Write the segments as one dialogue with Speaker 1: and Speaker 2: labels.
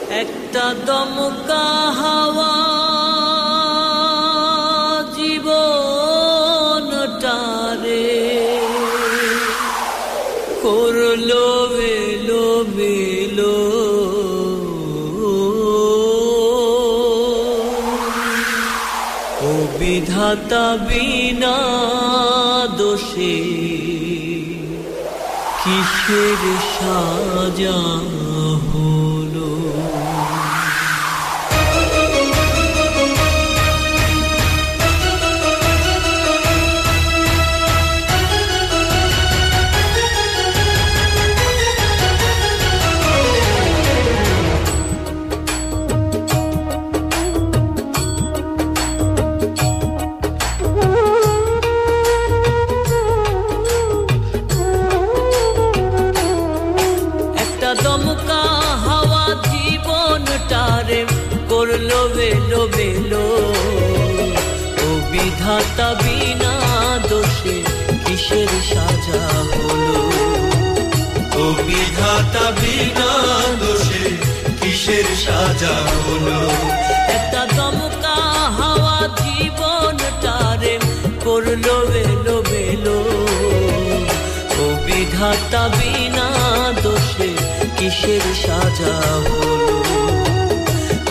Speaker 1: একটা দমকা হাওয়া জীবনটারে করলো এলো মেলো, ও বিধাতা বিনা দোষে কিসের সাজা হলো। দমকা হাওয়া জীবনটারে করলো বেলো বেলো, ও বিধাতা বিনা দোষে কিসের সাজা হলো।
Speaker 2: ও বিধাতা বিনা দোষে কিসের সাজা হলো।
Speaker 1: একটা দমকা হাওয়া জীবনটারে করলো বেলো বেলো, ও বিধাতা বিনা দোষে কিসের সাজা হলো।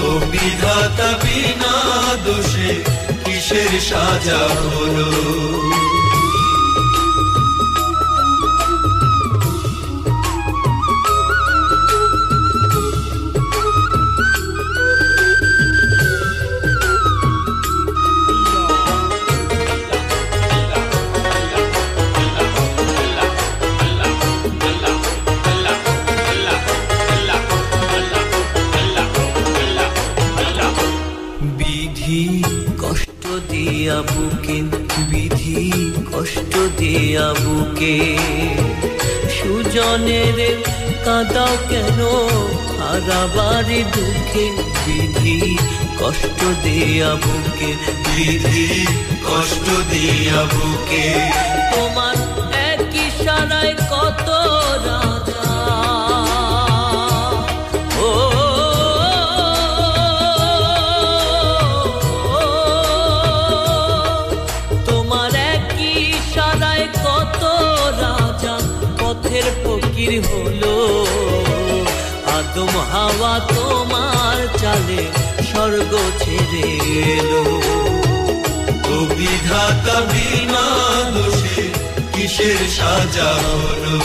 Speaker 2: ও বিধাতা বিনা দোষে কিসের সাজা হলো।
Speaker 1: বিধি কষ্ট দিয়া বুকে, বিধি কষ্ট দিয়া বুকে, সুজনের কাঁদাও কেন হারাবারি দুঃখে। বিধি কষ্ট দিয়া বুকে,
Speaker 2: বিধি কষ্ট দিয়া বুকে,
Speaker 1: তোমার এক ইশারায় কত রাজা, ও তোমার এক ইশারায় কত রাজা পথের ফকির হলো। আদম হাওয়া তোমার চালে স্বর্গ ছেড়ে এলো।
Speaker 2: ও বিধাতা বিনা দোষে কিসের সাজা হলো।